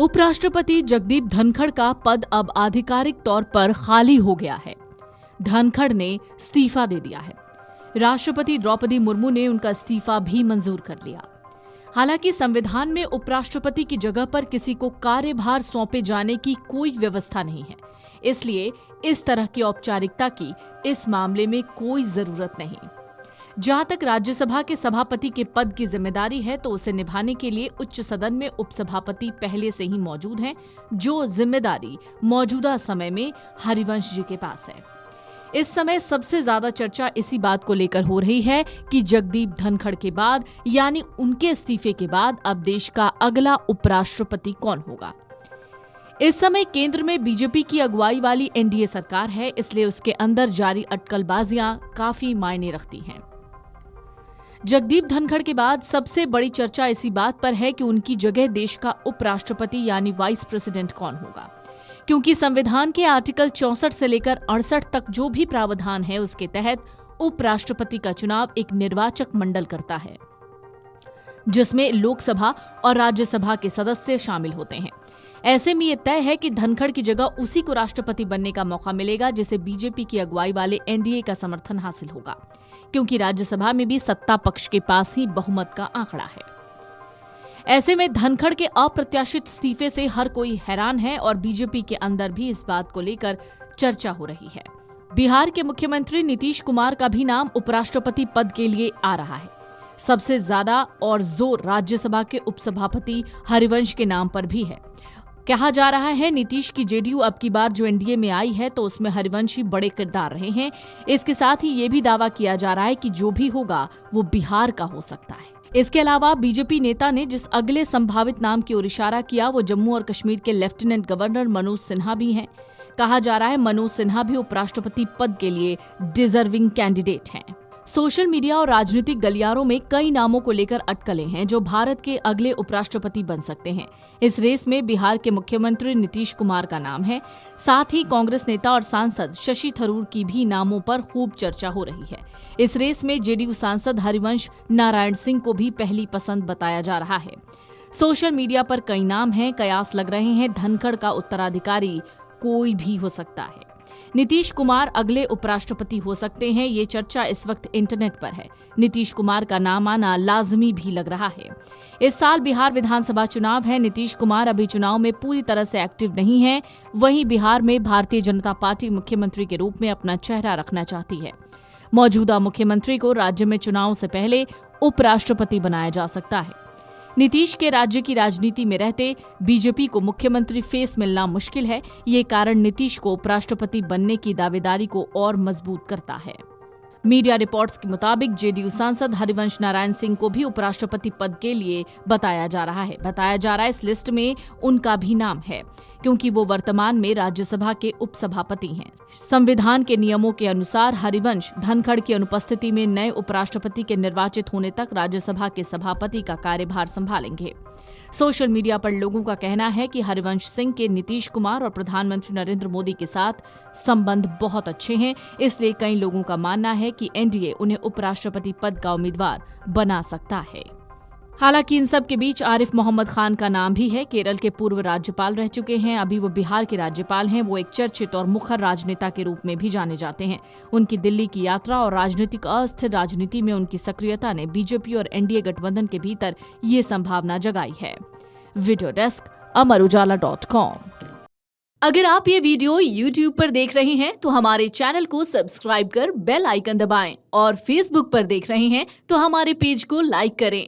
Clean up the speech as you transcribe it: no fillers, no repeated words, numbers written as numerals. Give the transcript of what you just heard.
उपराष्ट्रपति जगदीप धनखड़ का पद अब आधिकारिक तौर पर खाली हो गया है। धनखड़ ने इस्तीफा दे दिया है। राष्ट्रपति द्रौपदी मुर्मू ने उनका इस्तीफा भी मंजूर कर लिया। हालांकि संविधान में उपराष्ट्रपति की जगह पर किसी को कार्यभार सौंपे जाने की कोई व्यवस्था नहीं है, इसलिए इस तरह की औपचारिकता की इस मामले में कोई जरूरत नहीं। जहां तक राज्यसभा के सभापति के पद की जिम्मेदारी है तो उसे निभाने के लिए उच्च सदन में उपसभापति पहले से ही मौजूद हैं, जो जिम्मेदारी मौजूदा समय में हरिवंश जी के पास है। इस समय सबसे ज्यादा चर्चा इसी बात को लेकर हो रही है कि जगदीप धनखड़ के बाद यानी उनके इस्तीफे के बाद अब देश का अगला उपराष्ट्रपति कौन होगा। इस समय केंद्र में बीजेपी की अगुवाई वाली एनडीए सरकार है, इसलिए उसके अंदर जारी अटकलबाजियां काफी मायने रखती हैं। जगदीप धनखड़ के बाद सबसे बड़ी चर्चा इसी बात पर है कि उनकी जगह देश का उपराष्ट्रपति यानी वाइस प्रेसिडेंट कौन होगा, क्योंकि संविधान के आर्टिकल 64 से लेकर 68 तक जो भी प्रावधान है उसके तहत उपराष्ट्रपति का चुनाव एक निर्वाचक मंडल करता है, जिसमें लोकसभा और राज्यसभा के सदस्य शामिल होते हैं। ऐसे में ये तय है कि धनखड़ की जगह उसी को राष्ट्रपति बनने का मौका मिलेगा जिसे बीजेपी की अगुवाई वाले एनडीए का समर्थन हासिल होगा, क्योंकि राज्यसभा में भी सत्ता पक्ष के पास ही बहुमत का आंकड़ा है। ऐसे में धनखड़ के अप्रत्याशित इस्तीफे से हर कोई हैरान है और बीजेपी के अंदर भी इस बात को लेकर चर्चा हो रही है। बिहार के मुख्यमंत्री नीतीश कुमार का भी नाम उपराष्ट्रपति पद के लिए आ रहा है। सबसे ज्यादा और जोर राज्यसभा के उपसभापति हरिवंश के नाम पर भी है। कहा जा रहा है नीतीश की जेडीयू अब की बार जो एनडीए में आई है तो उसमें हरिवंश ही बड़े किरदार रहे हैं। इसके साथ ही ये भी दावा किया जा रहा है कि जो भी होगा वो बिहार का हो सकता है। इसके अलावा बीजेपी नेता ने जिस अगले संभावित नाम की ओर इशारा किया वो जम्मू और कश्मीर के लेफ्टिनेंट गवर्नर मनोज सिन्हा भी हैं। कहा जा रहा है मनोज सिन्हा भी उपराष्ट्रपति पद के लिए डिजर्विंग कैंडिडेट हैं। सोशल मीडिया और राजनीतिक गलियारों में कई नामों को लेकर अटकलें हैं जो भारत के अगले उपराष्ट्रपति बन सकते हैं। इस रेस में बिहार के मुख्यमंत्री नीतीश कुमार का नाम है। साथ ही कांग्रेस नेता और सांसद शशि थरूर की भी नामों पर खूब चर्चा हो रही है। इस रेस में जेडीयू सांसद हरिवंश नारायण सिंह को भी पहली पसंद बताया जा रहा है। सोशल मीडिया पर कई नाम हैं। कयास लग रहे हैं धनखड़ का उत्तराधिकारी कोई भी हो सकता है। नीतीश कुमार अगले उपराष्ट्रपति हो सकते हैं, ये चर्चा इस वक्त इंटरनेट पर है। नीतीश कुमार का नाम आना लाजमी भी लग रहा है। इस साल बिहार विधानसभा चुनाव है। नीतीश कुमार अभी चुनाव में पूरी तरह से एक्टिव नहीं है। वहीं बिहार में भारतीय जनता पार्टी मुख्यमंत्री के रूप में अपना चेहरा रखना चाहती है। मौजूदा मुख्यमंत्री को राज्य में चुनाव से पहले उपराष्ट्रपति बनाया जा सकता है। नीतीश के राज्य की राजनीति में रहते बीजेपी को मुख्यमंत्री फेस मिलना मुश्किल है। ये कारण नीतीश को उपराष्ट्रपति बनने की दावेदारी को और मजबूत करता है। मीडिया रिपोर्ट्स के मुताबिक जेडीयू सांसद हरिवंश नारायण सिंह को भी उपराष्ट्रपति पद के लिए बताया जा रहा है। इस लिस्ट में उनका भी नाम है, क्योंकि वो वर्तमान में राज्यसभा के उपसभापति हैं। संविधान के नियमों के अनुसार हरिवंश धनखड़ की अनुपस्थिति में नए उपराष्ट्रपति के निर्वाचित होने तक राज्यसभा के सभापति का कार्यभार संभालेंगे। सोशल मीडिया पर लोगों का कहना है कि हरिवंश सिंह के नीतीश कुमार और प्रधानमंत्री नरेंद्र मोदी के साथ संबंध बहुत अच्छे हैं, इसलिए कई लोगों का मानना है कि एनडीए उन्हें उपराष्ट्रपति पद का उम्मीदवार बना सकता है। हालांकि इन सब के बीच आरिफ मोहम्मद खान का नाम भी है। केरल के पूर्व राज्यपाल रह चुके हैं, अभी वो बिहार के राज्यपाल हैं। वो एक चर्चित और मुखर राजनेता के रूप में भी जाने जाते हैं। उनकी दिल्ली की यात्रा और राजनीतिक अस्थिर राजनीति में उनकी सक्रियता ने बीजेपी और एनडीए गठबंधन के भीतर ये संभावना जगाई है। Video desk amarujala.com। अगर आप ये वीडियो YouTube पर देख रहे हैं तो हमारे चैनल को सब्सक्राइब कर बेल आइकन दबाएं और Facebook पर देख रहे हैं तो हमारे पेज को लाइक करें।